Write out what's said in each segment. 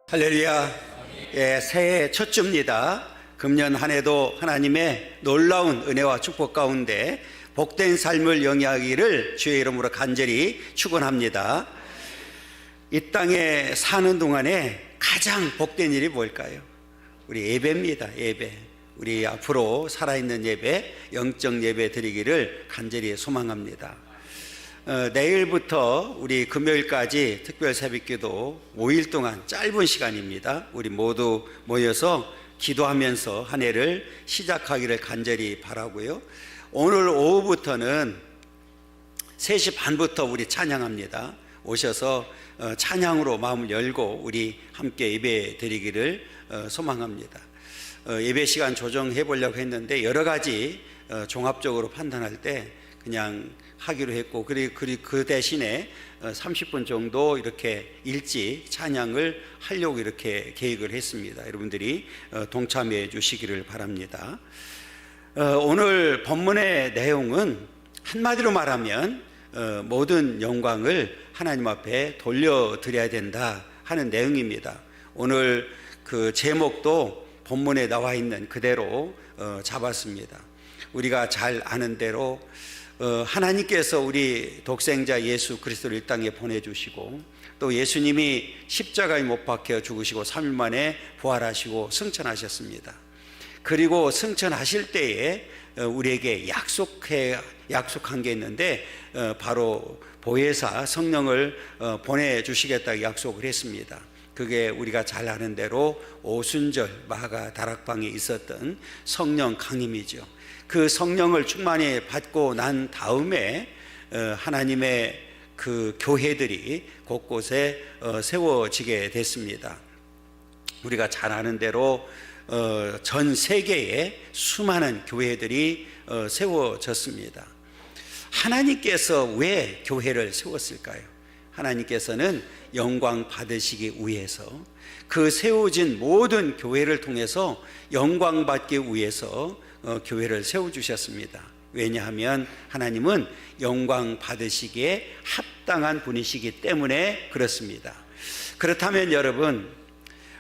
할렐루야. 예, 새해 첫 주입니다. 금년 한 해도 하나님의 놀라운 은혜와 축복 가운데 복된 삶을 영위하기를 주의 이름으로 간절히 축원합니다. 이 땅에 사는 동안에 가장 복된 일이 뭘까요? 우리 예배입니다. 예배. 우리 앞으로 살아있는 예배, 영적 예배 드리기를 간절히 소망합니다. 내일부터 우리 금요일까지 특별 새벽기도 5일 동안 짧은 시간입니다. 우리 모두 모여서 기도하면서 한 해를 시작하기를 간절히 바라고요. 오늘 오후부터는 3시 반부터 우리 찬양합니다. 오셔서 찬양으로 마음을 열고 우리 함께 예배 드리기를 소망합니다. 예배 시간 조정해 보려고 했는데 여러 가지 종합적으로 판단할 때 그냥 하기로 했고, 그리고 그 대신에 30분 정도 이렇게 일찍 찬양을 하려고 이렇게 계획을 했습니다. 여러분들이 동참해 주시기를 바랍니다. 오늘 본문의 내용은 한마디로 말하면 모든 영광을 하나님 앞에 돌려드려야 된다 하는 내용입니다. 오늘 그 제목도 본문에 나와 있는 그대로 잡았습니다. 우리가 잘 아는 대로 하나님께서 우리 독생자 예수 그리스도를 이 땅에 보내주시고, 또 예수님이 십자가에 못 박혀 죽으시고 3일 만에 부활하시고 승천하셨습니다. 그리고 승천하실 때에 우리에게 약속한 게 있는데 바로 보혜사 성령을 보내주시겠다고 약속을 했습니다. 그게 우리가 잘 아는 대로 오순절 마가 다락방에 있었던 성령 강림이죠. 그 성령을 충만히 받고 난 다음에 하나님의 그 교회들이 곳곳에 세워지게 됐습니다. 우리가 잘 아는 대로 전 세계에 수많은 교회들이 세워졌습니다. 하나님께서 왜 교회를 세웠을까요? 하나님께서는 영광 받으시기 위해서, 그 세워진 모든 교회를 통해서 영광 받기 위해서 교회를 세워주셨습니다. 왜냐하면 하나님은 영광 받으시기에 합당한 분이시기 때문에 그렇습니다. 그렇다면 여러분,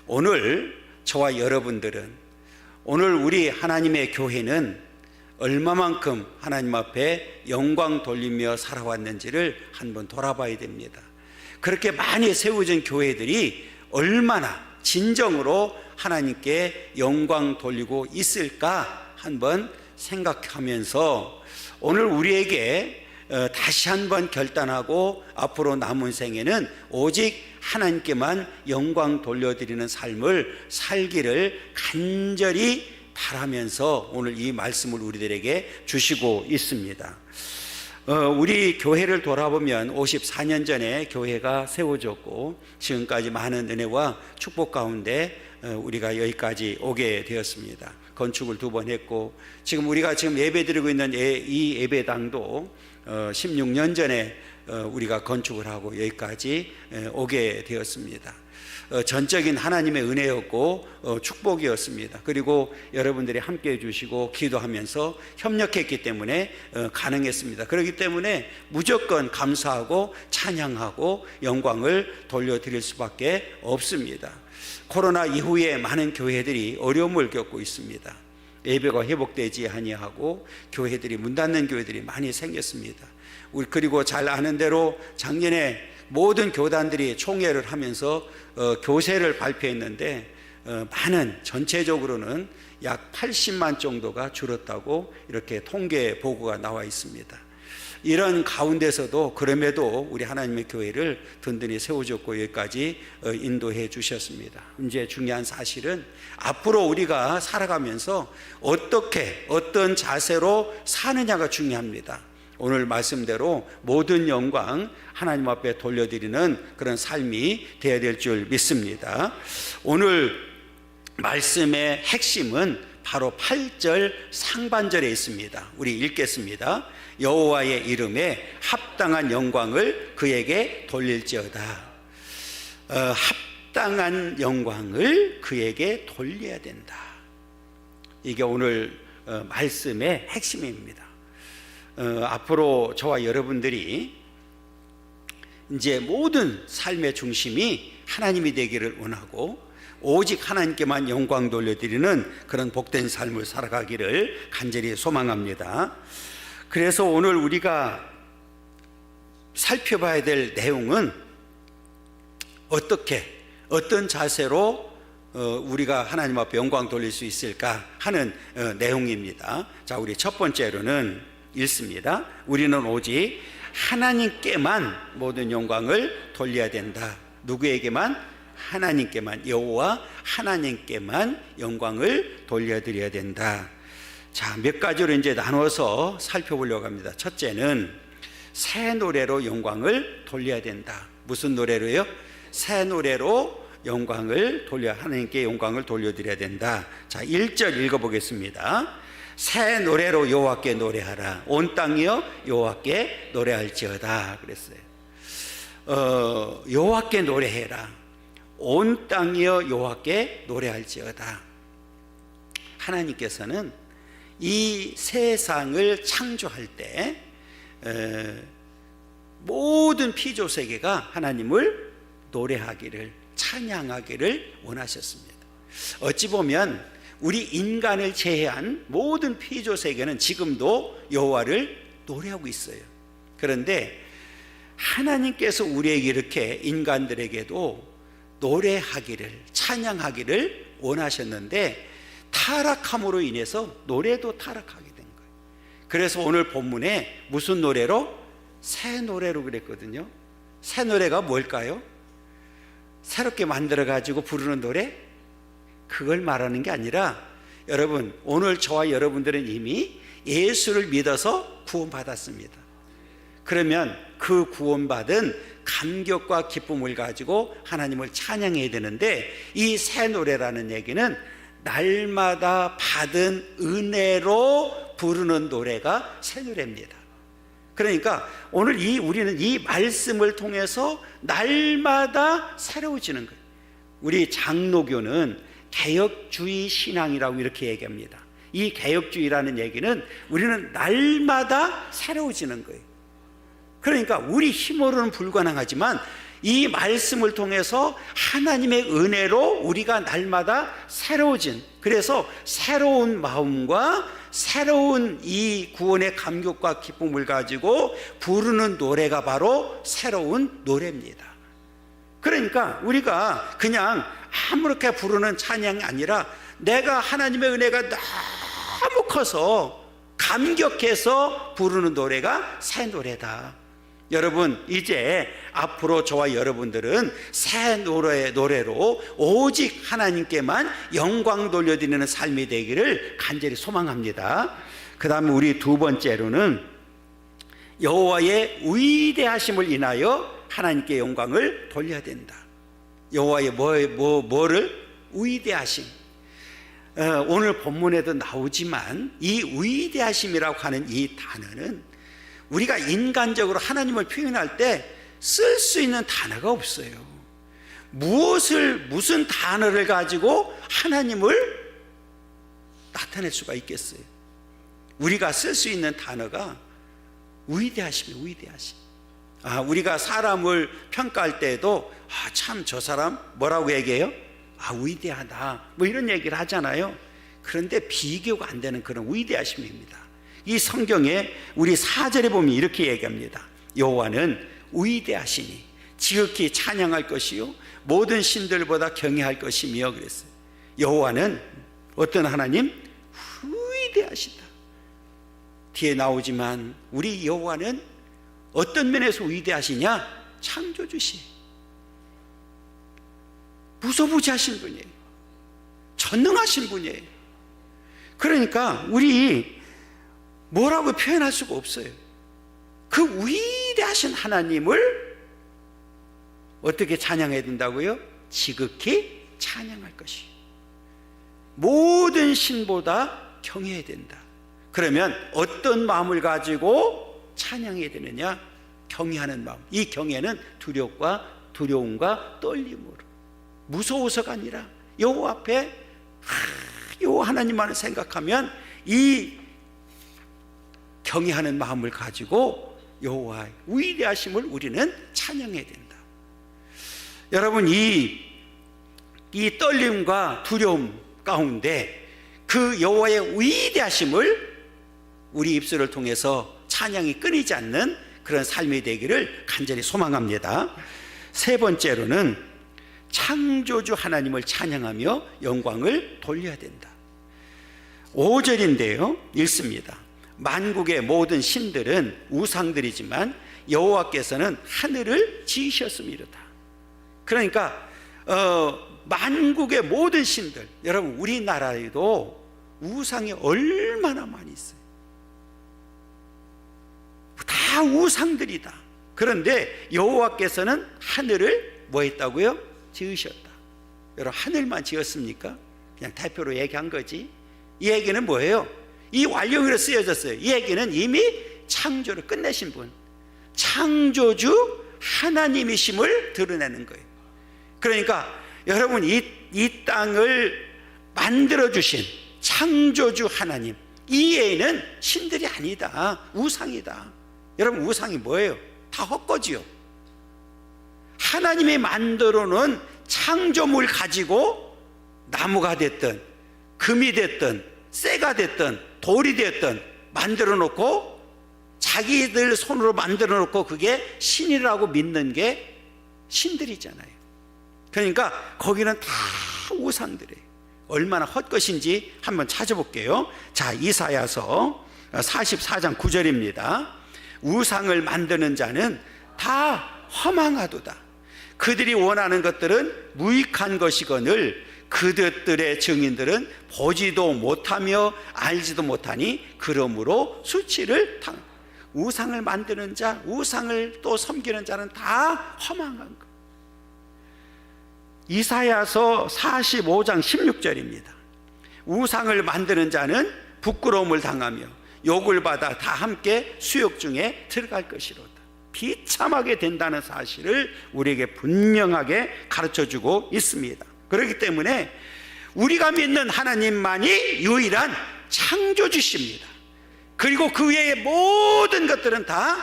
오늘 저와 여러분들은, 오늘 우리 하나님의 교회는 얼마만큼 하나님 앞에 영광 돌리며 살아왔는지를 한번 돌아봐야 됩니다. 그렇게 많이 세워진 교회들이 얼마나 진정으로 하나님께 영광 돌리고 있을까 한번 생각하면서 오늘 우리에게 다시 한번 결단하고 앞으로 남은 생에는 오직 하나님께만 영광 돌려드리는 삶을 살기를 간절히 바라면서 오늘 이 말씀을 우리들에게 주시고 있습니다. 우리 교회를 돌아보면 54년 전에 교회가 세워졌고 지금까지 많은 은혜와 축복 가운데 우리가 여기까지 오게 되었습니다. 건축을 2번 했고, 지금 우리가 지금 예배드리고 있는 이 예배당도 16년 전에 우리가 건축을 하고 여기까지 오게 되었습니다. 전적인 하나님의 은혜였고 축복이었습니다. 그리고 여러분들이 함께 해주시고 기도하면서 협력했기 때문에 가능했습니다. 그렇기 때문에 무조건 감사하고 찬양하고 영광을 돌려드릴 수밖에 없습니다. 코로나 이후에 많은 교회들이 어려움을 겪고 있습니다. 예배가 회복되지 아니하고 교회들이 문 닫는 교회들이 많이 생겼습니다. 그리고 잘 아는 대로 작년에 모든 교단들이 총회를 하면서 교세를 발표했는데 많은, 전체적으로는 약 80만 정도가 줄었다고 이렇게 통계 보고가 나와 있습니다. 이런 가운데서도 그럼에도 우리 하나님의 교회를 든든히 세워줬고 여기까지 인도해 주셨습니다. 이제 중요한 사실은 앞으로 우리가 살아가면서 어떤 자세로 사느냐가 중요합니다. 오늘 말씀대로 모든 영광 하나님 앞에 돌려드리는 그런 삶이 되어야 될 줄 믿습니다. 오늘 말씀의 핵심은 바로 8절 상반절에 있습니다. 우리 읽겠습니다. 여호와의 이름에 합당한 영광을 그에게 돌릴지어다. 합당한 영광을 그에게 돌려야 된다. 이게 오늘 말씀의 핵심입니다. 앞으로 저와 여러분들이 이제 모든 삶의 중심이 하나님이 되기를 원하고 오직 하나님께만 영광 돌려드리는 그런 복된 삶을 살아가기를 간절히 소망합니다. 그래서 오늘 우리가 살펴봐야 될 내용은 어떤 자세로 우리가 하나님 앞에 영광 돌릴 수 있을까 하는 내용입니다. 자, 우리 첫 번째로는 읽습니다. 우리는 오직 하나님께만 모든 영광을 돌려야 된다. 누구에게만? 하나님께만, 여호와 하나님께만 영광을 돌려드려야 된다. 자, 몇 가지로 이제 나눠서 살펴보려고 합니다. 첫째는 새 노래로 영광을 돌려야 된다. 무슨 노래로요? 새 노래로 하나님께 영광을 돌려드려야 된다. 자, 1절 읽어보겠습니다. 새 노래로 여호와께 노래하라. 온 땅이여 여호와께 노래할지어다 그랬어요. 여호와께 노래해라. 온 땅이여 여호와께 노래할지어다. 하나님께서는 이 세상을 창조할 때 모든 피조세계가 하나님을 노래하기를, 찬양하기를 원하셨습니다. 어찌 보면 우리 인간을 제외한 모든 피조세계는 지금도 여호와를 노래하고 있어요. 그런데 하나님께서 우리에게 이렇게 인간들에게도 노래하기를, 찬양하기를 원하셨는데 타락함으로 인해서 노래도 타락하게 된 거예요. 그래서 오늘 본문에 무슨 노래로? 새 노래로 그랬거든요. 새 노래가 뭘까요? 새롭게 만들어가지고 부르는 노래? 그걸 말하는 게 아니라, 여러분, 오늘 저와 여러분들은 이미 예수를 믿어서 구원받았습니다. 그러면 그 구원받은 감격과 기쁨을 가지고 하나님을 찬양해야 되는데, 이 새 노래라는 얘기는 날마다 받은 은혜로 부르는 노래가 새 노래입니다. 그러니까 오늘 우리는 이 말씀을 통해서 날마다 새로워지는 거예요. 우리 장로교는 개혁주의 신앙이라고 이렇게 얘기합니다. 이 개혁주의라는 얘기는 우리는 날마다 새로워지는 거예요. 그러니까 우리 힘으로는 불가능하지만 이 말씀을 통해서 하나님의 은혜로 우리가 날마다 새로워진, 그래서 새로운 마음과 새로운 이 구원의 감격과 기쁨을 가지고 부르는 노래가 바로 새로운 노래입니다. 그러니까 우리가 그냥 아무렇게 부르는 찬양이 아니라 내가 하나님의 은혜가 너무 커서 감격해서 부르는 노래가 새 노래다. 여러분, 이제 앞으로 저와 여러분들은 새 노래로 오직 하나님께만 영광 돌려드리는 삶이 되기를 간절히 소망합니다. 그 다음에 우리 두 번째로는 여호와의 위대하심을 인하여 하나님께 영광을 돌려야 된다. 여호와의 뭐를? 위대하심. 오늘 본문에도 나오지만 이 위대하심이라고 하는 이 단어는 우리가 인간적으로 하나님을 표현할 때 쓸 수 있는 단어가 없어요. 무슨 단어를 가지고 하나님을 나타낼 수가 있겠어요? 우리가 쓸 수 있는 단어가 위대하심이에요. 위대하심. 우리가 사람을 평가할 때에도 참 저 사람 뭐라고 얘기해요? 위대하다, 뭐 이런 얘기를 하잖아요. 그런데 비교가 안 되는 그런 위대하심입니다. 이 성경에 우리 4절에 보면 이렇게 얘기합니다. 여호와는 위대하시니 지극히 찬양할 것이요 모든 신들보다 경외할 것이며 그랬어요. 여호와는 어떤 하나님? 위대하시다. 뒤에 나오지만 우리 여호와는 어떤 면에서 위대하시냐? 창조주시, 무소부지하신 분이에요. 전능하신 분이에요. 그러니까 우리 뭐라고 표현할 수가 없어요. 그 위대하신 하나님을 어떻게 찬양해야 된다고요? 지극히 찬양할 것이, 모든 신보다 경외해야 된다. 그러면 어떤 마음을 가지고 찬양해야 되느냐? 경외하는 마음. 이 경외는 두려움과 떨림으로, 무서워서가 아니라 여호와 앞에 여호와 하나님만을 생각하면 이 경외하는 마음을 가지고 여호와의 위대하심을 우리는 찬양해야 된다. 여러분, 이 떨림과 두려움 가운데 그 여호와의 위대하심을 우리 입술을 통해서 찬양이 끊이지 않는 그런 삶이 되기를 간절히 소망합니다. 세 번째로는 창조주 하나님을 찬양하며 영광을 돌려야 된다. 5절인데요 읽습니다. 만국의 모든 신들은 우상들이지만 여호와께서는 하늘을 지으셨음이로다. 그러니까 만국의 모든 신들, 여러분 우리나라에도 우상이 얼마나 많이 있어요. 다 우상들이다. 그런데 여호와께서는 하늘을 뭐 했다고요? 지으셨다. 여러분, 하늘만 지었습니까? 그냥 대표로 얘기한 거지. 이 얘기는 뭐예요? 이 완료형으로 쓰여졌어요. 이 얘기는 이미 창조를 끝내신 분, 창조주 하나님이심을 드러내는 거예요. 그러니까 여러분, 이 땅을 만들어주신 창조주 하나님, 이 애는 신들이 아니다, 우상이다. 여러분, 우상이 뭐예요? 다 헛거지요. 하나님이 만들어 놓은 창조물 가지고 나무가 됐든 금이 됐든 쇠가 됐든 돌이 됐든 만들어 놓고 자기들 손으로 만들어 놓고 그게 신이라고 믿는 게 신들이잖아요. 그러니까 거기는 다 우상들이에요. 얼마나 헛것인지 한번 찾아볼게요. 자, 이사야서 44장 9절입니다. 우상을 만드는 자는 다 허망하도다. 그들이 원하는 것들은 무익한 것이거늘 그들의 증인들은 보지도 못하며 알지도 못하니 그러므로 수치를 당. 우상을 만드는 자, 우상을 또 섬기는 자는 다 허망한 것. 이사야서 45장 16절입니다. 우상을 만드는 자는 부끄러움을 당하며 욕을 받아 다 함께 수욕 중에 들어갈 것이로다. 비참하게 된다는 사실을 우리에게 분명하게 가르쳐주고 있습니다. 그렇기 때문에 우리가 믿는 하나님만이 유일한 창조주십니다. 그리고 그 외의 모든 것들은 다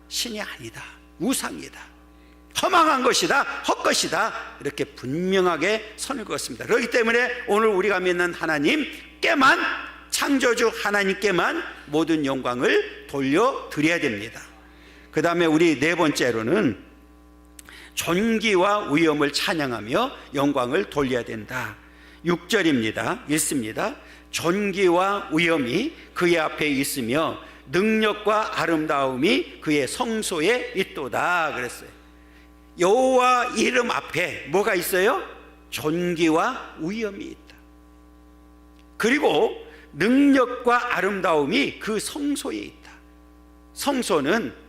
신이 아니다, 우상이다, 허망한 것이다, 헛것이다, 이렇게 분명하게 선을 그었습니다. 그렇기 때문에 오늘 우리가 믿는 하나님께만, 창조주 하나님께만 모든 영광을 돌려드려야 됩니다. 그 다음에 우리 네 번째로는 존귀와 위엄을 찬양하며 영광을 돌려야 된다. 6절입니다. 읽습니다. 존귀와 위엄이 그의 앞에 있으며 능력과 아름다움이 그의 성소에 있도다 그랬어요. 여호와 이름 앞에 뭐가 있어요? 존귀와 위엄이 있다. 그리고 능력과 아름다움이 그 성소에 있다. 성소는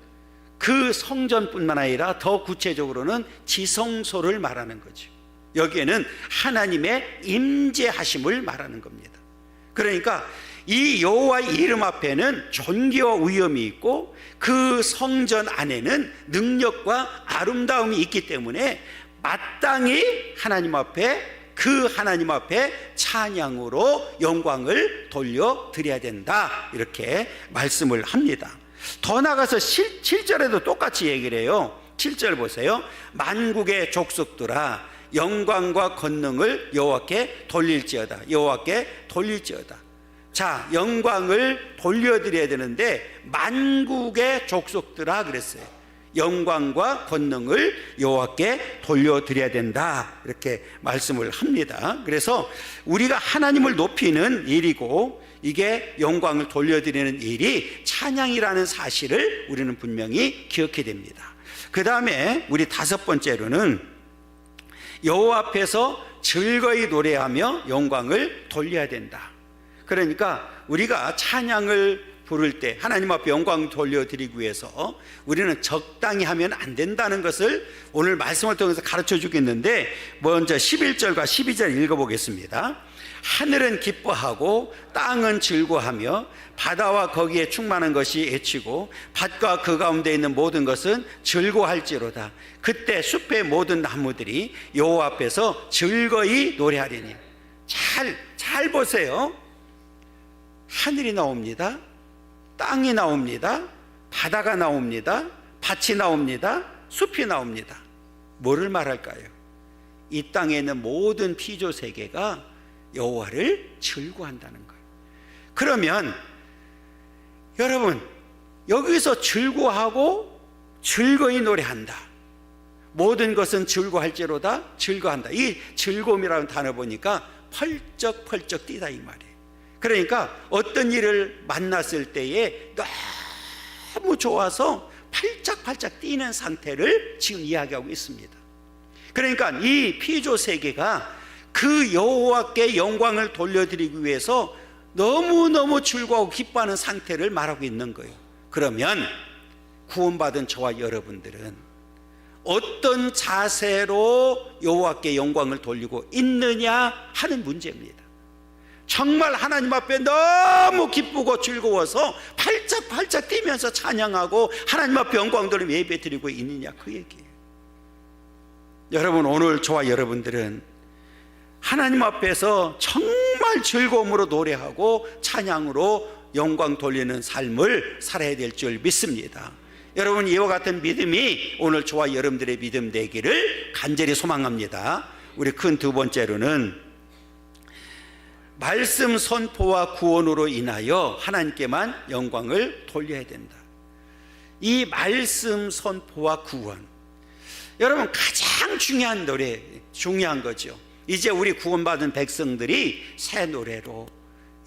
그 성전뿐만 아니라 더 구체적으로는 지성소를 말하는 거죠. 여기에는 하나님의 임재하심을 말하는 겁니다. 그러니까 이 여호와 이름 앞에는 존귀와 위엄이 있고 그 성전 안에는 능력과 아름다움이 있기 때문에 마땅히 하나님 앞에, 그 하나님 앞에 찬양으로 영광을 돌려드려야 된다, 이렇게 말씀을 합니다. 더 나가서 7절에도 똑같이 얘기를 해요. 7절 보세요. 만국의 족속들아 영광과 권능을 여호와께 돌릴지어다. 여호와께 돌릴지어다. 자, 영광을 돌려드려야 되는데 만국의 족속들아 그랬어요. 영광과 권능을 여호와께 돌려드려야 된다, 이렇게 말씀을 합니다. 그래서 우리가 하나님을 높이는 일이고 이게 영광을 돌려드리는 일이 찬양이라는 사실을 우리는 분명히 기억해야 됩니다. 그 다음에 우리 다섯 번째로는 여호와 앞에서 즐거이 노래하며 영광을 돌려야 된다. 그러니까 우리가 찬양을 부를 때 하나님 앞에 영광을 돌려드리기 위해서 우리는 적당히 하면 안 된다는 것을 오늘 말씀을 통해서 가르쳐 주겠는데, 먼저 11절과 12절 읽어보겠습니다. 하늘은 기뻐하고 땅은 즐거워하며 바다와 거기에 충만한 것이 애치고 밭과 그 가운데 있는 모든 것은 즐거워할지로다. 그때 숲의 모든 나무들이 여호와 앞에서 즐거이 노래하리니. 잘 보세요. 하늘이 나옵니다, 땅이 나옵니다, 바다가 나옵니다, 밭이 나옵니다, 숲이 나옵니다. 뭐를 말할까요? 이 땅에 있는 모든 피조 세계가 여호와를 즐거워한다는 거예요. 그러면 여러분, 여기서 즐거워하고 즐거이 노래한다, 모든 것은 즐거워할지로다, 즐거워한다, 이 즐거움이라는 단어 보니까 펄쩍펄쩍 뛰다 이 말이에요. 그러니까 어떤 일을 만났을 때에 너무 좋아서 팔짝팔짝 뛰는 상태를 지금 이야기하고 있습니다. 그러니까 이 피조 세계가 그 여호와께 영광을 돌려드리기 위해서 너무너무 즐거워하고 기뻐하는 상태를 말하고 있는 거예요. 그러면 구원받은 저와 여러분들은 어떤 자세로 여호와께 영광을 돌리고 있느냐 하는 문제입니다. 정말 하나님 앞에 너무 기쁘고 즐거워서 팔짝팔짝 뛰면서 찬양하고 하나님 앞에 영광 돌리며 예배 드리고 있느냐, 그 얘기예요. 여러분, 오늘 저와 여러분들은 하나님 앞에서 정말 즐거움으로 노래하고 찬양으로 영광 돌리는 삶을 살아야 될 줄 믿습니다. 여러분, 이와 같은 믿음이 오늘 저와 여러분들의 믿음 되기를 간절히 소망합니다. 우리 큰 두 번째로는 말씀 선포와 구원으로 인하여 하나님께만 영광을 돌려야 된다. 이 말씀 선포와 구원, 여러분 가장 중요한 거죠. 이제 우리 구원받은 백성들이 새 노래로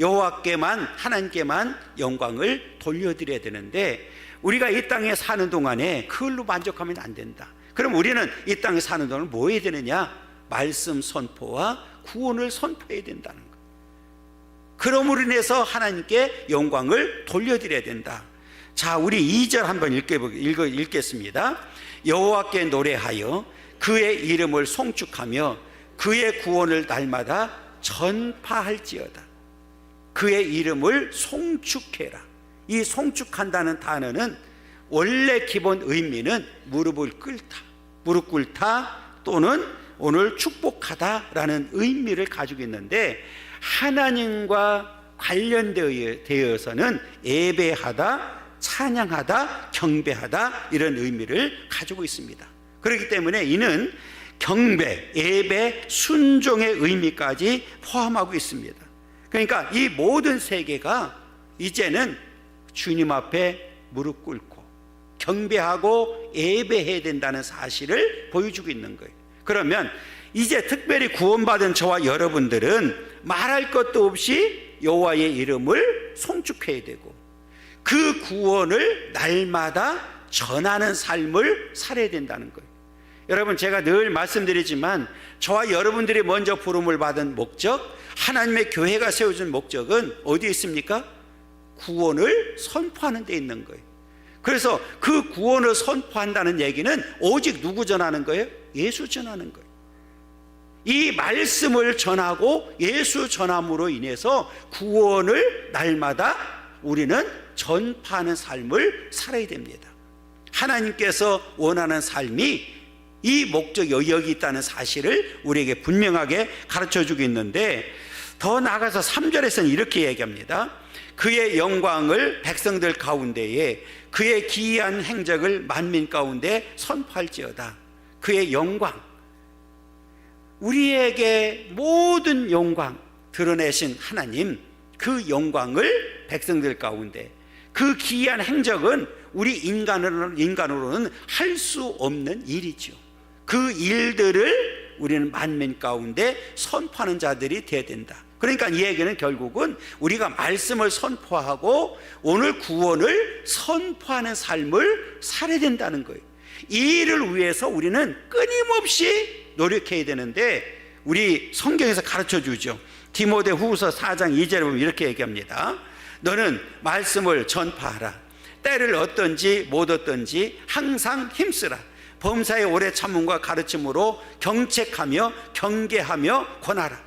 여호와께만, 하나님께만 영광을 돌려드려야 되는데, 우리가 이 땅에 사는 동안에 그걸로 만족하면 안 된다. 그럼 우리는 이 땅에 사는 동안 뭐 해야 되느냐? 말씀 선포와 구원을 선포해야 된다는 거예요. 그러므로 인해서 하나님께 영광을 돌려드려야 된다. 자, 우리 2절 한번 읽겠습니다. 여호와께 노래하여 그의 이름을 송축하며 그의 구원을 날마다 전파할지어다. 그의 이름을 송축해라. 이 송축한다는 단어는 원래 기본 의미는 무릎 꿇다 또는 오늘 축복하다라는 의미를 가지고 있는데, 하나님과 관련되어서는 예배하다, 찬양하다, 경배하다 이런 의미를 가지고 있습니다. 그렇기 때문에 이는 경배, 예배, 순종의 의미까지 포함하고 있습니다. 그러니까 이 모든 세계가 이제는 주님 앞에 무릎 꿇고 경배하고 예배해야 된다는 사실을 보여주고 있는 거예요. 그러면 이제 특별히 구원받은 저와 여러분들은 말할 것도 없이 여호와의 이름을 송축해야 되고 그 구원을 날마다 전하는 삶을 살아야 된다는 거예요. 여러분, 제가 늘 말씀드리지만 저와 여러분들이 먼저 부름을 받은 목적, 하나님의 교회가 세워진 목적은 어디에 있습니까? 구원을 선포하는 데 있는 거예요. 그래서 그 구원을 선포한다는 얘기는 오직 누구 전하는 거예요? 예수 전하는 거예요. 이 말씀을 전하고 예수 전함으로 인해서 구원을 날마다 우리는 전파하는 삶을 살아야 됩니다. 하나님께서 원하는 삶이 이 목적 여기 있다는 사실을 우리에게 분명하게 가르쳐주고 있는데, 더 나아가서 3절에서는 이렇게 얘기합니다. 그의 영광을 백성들 가운데에, 그의 기이한 행적을 만민 가운데 선포할지어다. 그의 영광, 우리에게 모든 영광 드러내신 하나님, 그 영광을 백성들 가운데, 그 기이한 행적은 우리 인간으로는 할 수 없는 일이죠. 그 일들을 우리는 만민 가운데 선포하는 자들이 되어야 된다. 그러니까 이 얘기는 결국은 우리가 말씀을 선포하고 오늘 구원을 선포하는 삶을 살아야 된다는 거예요. 이 일을 위해서 우리는 끊임없이 노력해야 되는데, 우리 성경에서 가르쳐주죠. 디모데후서 4장 2절에 보면 이렇게 얘기합니다. 너는 말씀을 전파하라. 때를 얻든지 못 얻든지 항상 힘쓰라. 범사의 오래 참음과 가르침으로 경책하며 경계하며 권하라.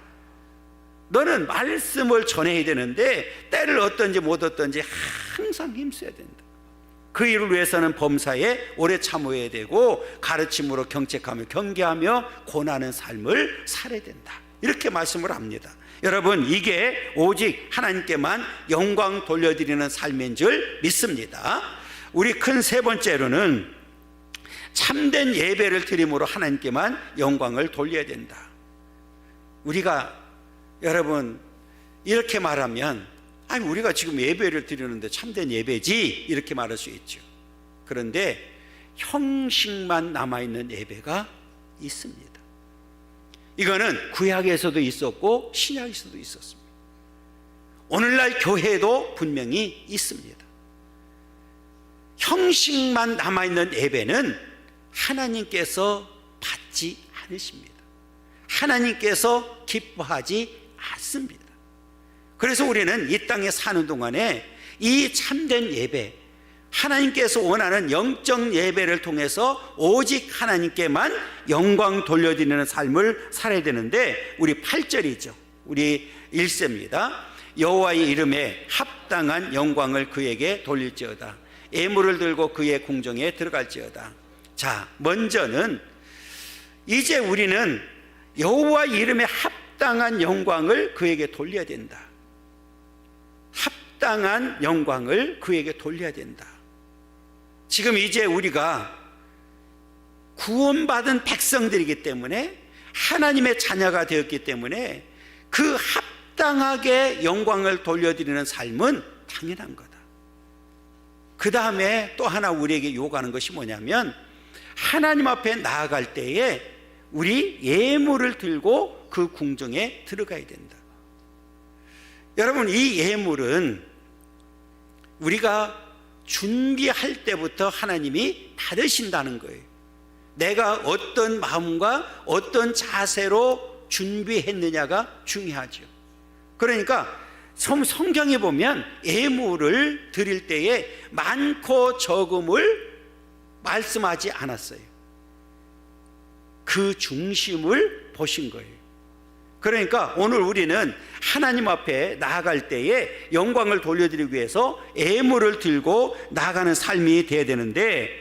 너는 말씀을 전해야 되는데 때를 얻든지 못 얻든지 항상 힘써야 된다. 그 일을 위해서는 범사에 오래 참아야 되고 가르침으로 경책하며 경계하며 권하는 삶을 살아야 된다. 이렇게 말씀을 합니다. 여러분, 이게 오직 하나님께만 영광 돌려드리는 삶인 줄 믿습니다. 우리 큰 세 번째로는 참된 예배를 드림으로 하나님께만 영광을 돌려야 된다. 우리가 여러분 이렇게 말하면 우리가 지금 예배를 드리는데 참된 예배지 이렇게 말할 수 있죠. 그런데 형식만 남아있는 예배가 있습니다. 이거는 구약에서도 있었고 신약에서도 있었습니다. 오늘날 교회도 분명히 있습니다. 형식만 남아있는 예배는 하나님께서 받지 않으십니다. 하나님께서 기뻐하지 않습니다. 그래서 우리는 이 땅에 사는 동안에 이 참된 예배, 하나님께서 원하는 영적 예배를 통해서 오직 하나님께만 영광 돌려드리는 삶을 살아야 되는데, 우리 8절이죠. 우리 1세입니다. 여호와의 이름에 합당한 영광을 그에게 돌릴지어다. 예물을 들고 그의 궁정에 들어갈지어다. 자, 먼저는 이제 우리는 여호와 이름에 합당한 영광을 그에게 돌려야 된다. 합당한 영광을 그에게 돌려야 된다. 지금 이제 우리가 구원받은 백성들이기 때문에, 하나님의 자녀가 되었기 때문에 그 합당하게 영광을 돌려드리는 삶은 당연한 거다. 그 다음에 또 하나 우리에게 요구하는 것이 뭐냐면, 하나님 앞에 나아갈 때에 우리 예물을 들고 그 궁정에 들어가야 된다. 여러분, 이 예물은 우리가 준비할 때부터 하나님이 받으신다는 거예요. 내가 어떤 마음과 어떤 자세로 준비했느냐가 중요하죠. 그러니까 성경에 보면 예물을 드릴 때에 많고 적음을 말씀하지 않았어요. 그 중심을 보신 거예요. 그러니까 오늘 우리는 하나님 앞에 나아갈 때에 영광을 돌려드리기 위해서 예물을 들고 나아가는 삶이 되어야 되는데,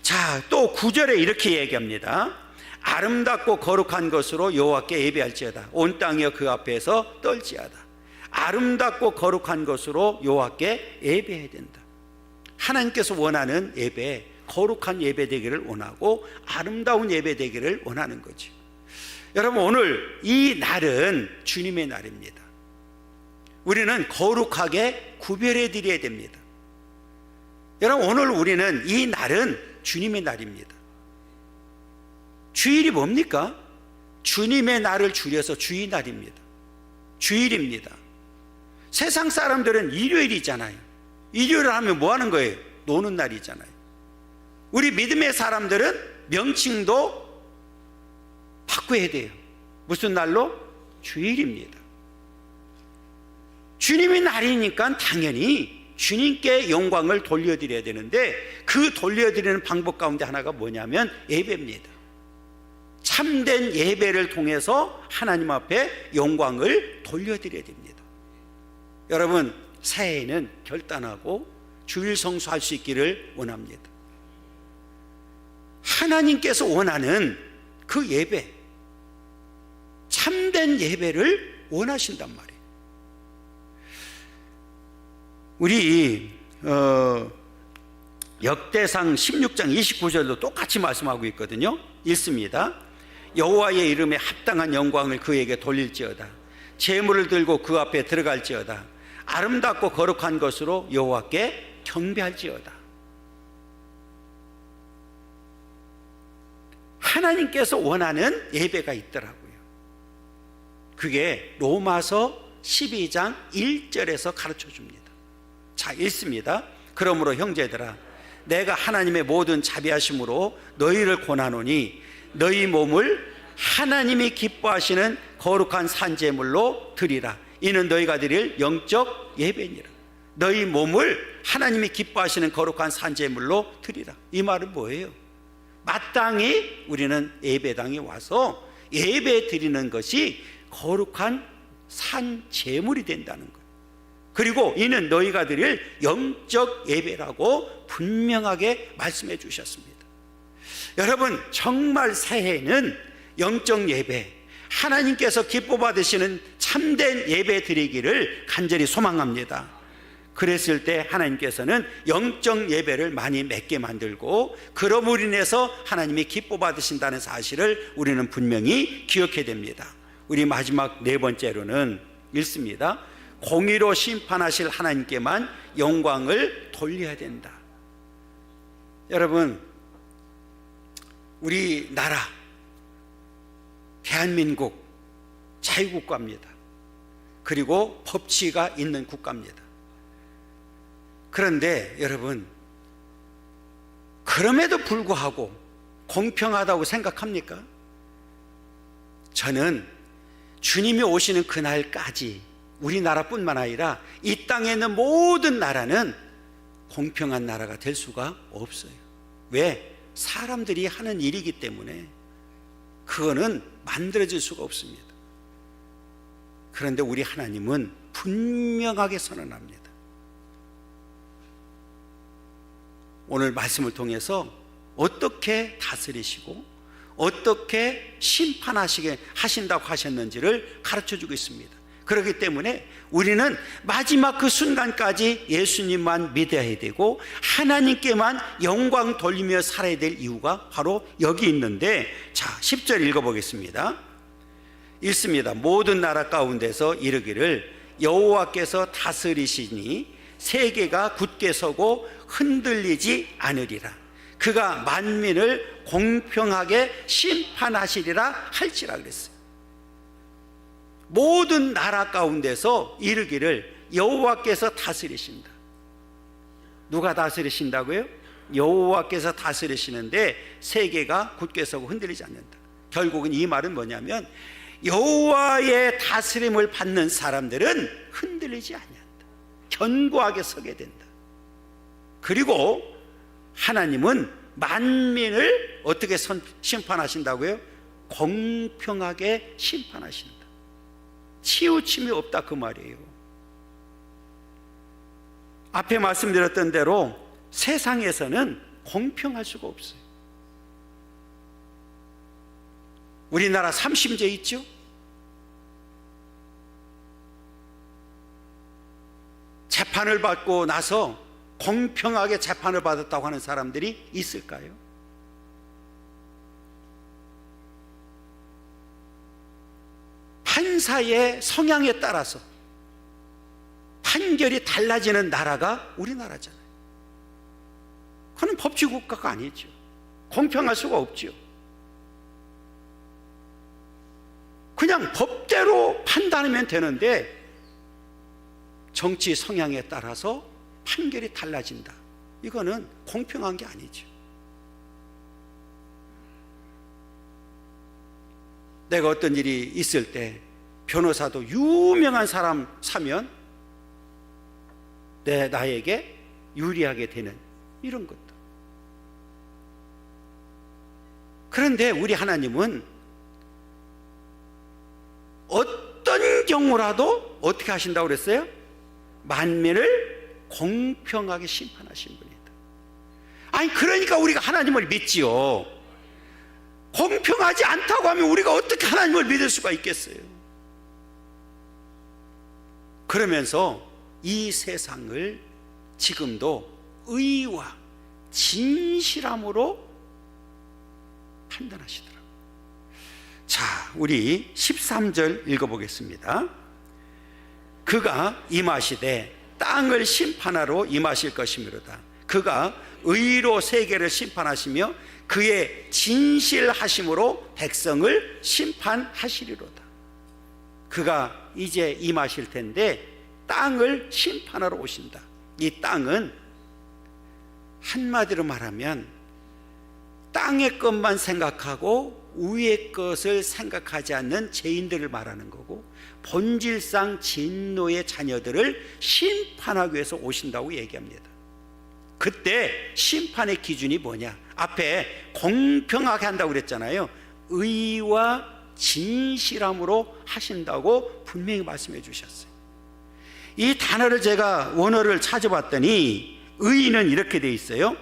자, 또 9절에 이렇게 얘기합니다. 아름답고 거룩한 것으로 여호와께 예배할지어다. 온 땅이여 그 앞에서 떨지어다. 아름답고 거룩한 것으로 여호와께 예배해야 된다. 하나님께서 원하는 예배, 거룩한 예배 되기를 원하고 아름다운 예배 되기를 원하는 거죠. 여러분, 오늘 이 날은 주님의 날입니다. 우리는 거룩하게 구별해 드려야 됩니다. 여러분, 오늘 우리는 이 날은 주님의 날입니다. 주일이 뭡니까? 주님의 날을 줄여서 주일날입니다. 주일입니다. 세상 사람들은 일요일이잖아요. 일요일을 하면 뭐 하는 거예요? 노는 날이잖아요. 우리 믿음의 사람들은 명칭도 바꿔야 돼요. 무슨 날로? 주일입니다. 주님의 날이니까 당연히 주님께 영광을 돌려드려야 되는데, 그 돌려드리는 방법 가운데 하나가 뭐냐면 예배입니다. 참된 예배를 통해서 하나님 앞에 영광을 돌려드려야 됩니다. 여러분, 새해에는 결단하고 주일 성수할 수 있기를 원합니다. 하나님께서 원하는 그 예배, 참된 예배를 원하신단 말이에요. 우리 역대상 16장 29절도 똑같이 말씀하고 있거든요. 읽습니다. 여호와의 이름에 합당한 영광을 그에게 돌릴지어다. 제물을 들고 그 앞에 들어갈지어다. 아름답고 거룩한 것으로 여호와께 경배할지어다. 하나님께서 원하는 예배가 있더라고요. 그게 로마서 12장 1절에서 가르쳐 줍니다. 자, 읽습니다. 그러므로 형제들아, 내가 하나님의 모든 자비하심으로 너희를 권하노니 너희 몸을 하나님이 기뻐하시는 거룩한 산제물로 드리라. 이는 너희가 드릴 영적 예배니라. 너희 몸을 하나님이 기뻐하시는 거룩한 산제물로 드리라. 이 말은 뭐예요? 마땅히 우리는 예배당에 와서 예배 드리는 것이 거룩한 산제물이 된다는 거예요. 그리고 이는 너희가 드릴 영적 예배라고 분명하게 말씀해 주셨습니다. 여러분, 정말 새해에는 영적 예배, 하나님께서 기뻐 받으시는 참된 예배 드리기를 간절히 소망합니다. 그랬을 때 하나님께서는 영적 예배를 많이 맺게 만들고, 그럼으로 인해서 하나님이 기뻐 받으신다는 사실을 우리는 분명히 기억해야 됩니다. 우리 마지막 네 번째로는 읽습니다. 공의로 심판하실 하나님께만 영광을 돌려야 된다. 여러분, 우리나라 대한민국 자유국가입니다. 그리고 법치가 있는 국가입니다. 그런데 여러분, 그럼에도 불구하고 공평하다고 생각합니까? 저는 주님이 오시는 그날까지 우리나라뿐만 아니라 이 땅에 있는 모든 나라는 공평한 나라가 될 수가 없어요. 왜? 사람들이 하는 일이기 때문에 그거는 만들어질 수가 없습니다. 그런데 우리 하나님은 분명하게 선언합니다. 오늘 말씀을 통해서 어떻게 다스리시고 어떻게 심판하시게 하신다고 하셨는지를 가르쳐주고 있습니다. 그렇기 때문에 우리는 마지막 그 순간까지 예수님만 믿어야 되고 하나님께만 영광 돌리며 살아야 될 이유가 바로 여기 있는데, 자, 10절 읽어보겠습니다. 읽습니다. 모든 나라 가운데서 이르기를 여호와께서 다스리시니 세계가 굳게 서고 흔들리지 않으리라. 그가 만민을 공평하게 심판하시리라 할지라 그랬어요. 모든 나라 가운데서 이르기를 여호와께서 다스리신다. 누가 다스리신다고요? 여호와께서 다스리시는데 세계가 굳게 서고 흔들리지 않는다. 결국은 이 말은 뭐냐면 여호와의 다스림을 받는 사람들은 흔들리지 않는다. 견고하게 서게 된다. 그리고 하나님은 만민을 어떻게 심판하신다고요? 공평하게 심판하신다. 치우침이 없다 그 말이에요. 앞에 말씀드렸던 대로 세상에서는 공평할 수가 없어요. 우리나라 3심제 있죠? 재판을 받고 나서 공평하게 재판을 받았다고 하는 사람들이 있을까요? 판사의 성향에 따라서 판결이 달라지는 나라가 우리나라잖아요. 그건 법치국가가 아니죠. 공평할 수가 없죠. 그냥 법대로 판단하면 되는데 정치 성향에 따라서 판결이 달라진다. 이거는 공평한 게 아니죠. 내가 어떤 일이 있을 때 변호사도 유명한 사람 사면 나에게 유리하게 되는 이런 것도. 그런데 우리 하나님은 어떤 경우라도 어떻게 하신다고 그랬어요? 만민을 공평하게 심판하신 분이다. 아니, 그러니까 우리가 하나님을 믿지요. 공평하지 않다고 하면 우리가 어떻게 하나님을 믿을 수가 있겠어요? 그러면서 이 세상을 지금도 의와 진실함으로 판단하시더라고요. 자, 우리 13절 읽어보겠습니다. 그가 임하시되 땅을 심판하러 임하실 것이므로다. 그가 의로 세계를 심판하시며 그의 진실하심으로 백성을 심판하시리로다. 그가 이제 임하실 텐데 땅을 심판하러 오신다. 이 땅은 한마디로 말하면 땅의 것만 생각하고 위의 것을 생각하지 않는 죄인들을 말하는 거고, 본질상 진노의 자녀들을 심판하기 위해서 오신다고 얘기합니다. 그때 심판의 기준이 뭐냐? 앞에 공평하게 한다고 그랬잖아요. 의와 진실함으로 하신다고 분명히 말씀해 주셨어요. 이 단어를 제가 원어를 찾아봤더니 의는 이렇게 돼 있어요.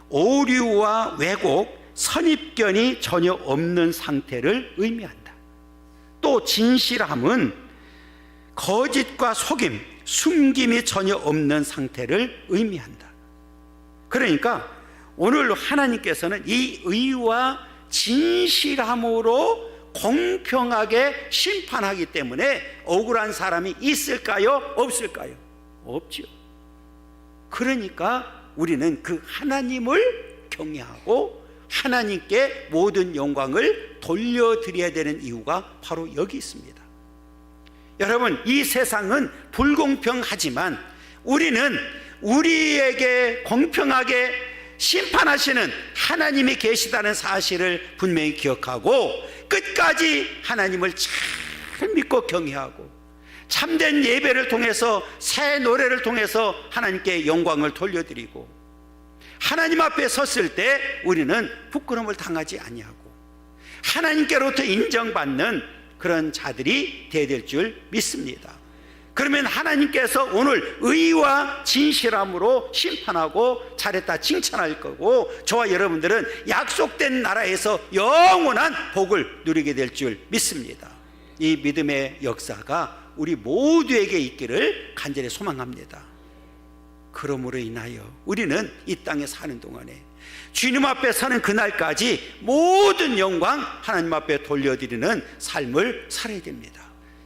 오류와 왜곡, 선입견이 전혀 없는 상태를 의미한다. 또 진실함은 거짓과 속임, 숨김이 전혀 없는 상태를 의미한다. 그러니까 오늘 하나님께서는 이 의와 진실함으로 공평하게 심판하기 때문에 억울한 사람이 있을까요? 없을까요? 없지요. 그러니까 우리는 그 하나님을 경외하고 하나님께 모든 영광을 돌려드려야 되는 이유가 바로 여기 있습니다. 여러분, 이 세상은 불공평하지만 우리는 우리에게 공평하게 심판하시는 하나님이 계시다는 사실을 분명히 기억하고 끝까지 하나님을 잘 믿고 경외하고 참된 예배를 통해서 새 노래를 통해서 하나님께 영광을 돌려드리고 하나님 앞에 섰을 때 우리는 부끄러움을 당하지 아니하고 하나님께로부터 인정받는 그런 자들이 되어야 될 줄 믿습니다. 그러면 하나님께서 오늘 의와 진실함으로 심판하고 잘했다 칭찬할 거고 저와 여러분들은 약속된 나라에서 영원한 복을 누리게 될 줄 믿습니다. 이 믿음의 역사가 우리 모두에게 있기를 간절히 소망합니다. 그러므로 인하여 우리는 이 땅에 사는 동안에 주님 앞에 사는 그날까지 모든 영광 하나님 앞에 돌려드리는 삶을 살아야 됩니다.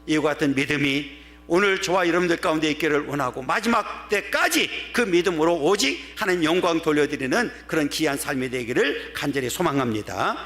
이와 같은 믿음이 오늘 저와 여러분들 가운데 있기를 원하고 마지막 때까지 그 믿음으로 오직 하나님 영광 돌려드리는 그런 귀한 삶이 되기를 간절히 소망합니다.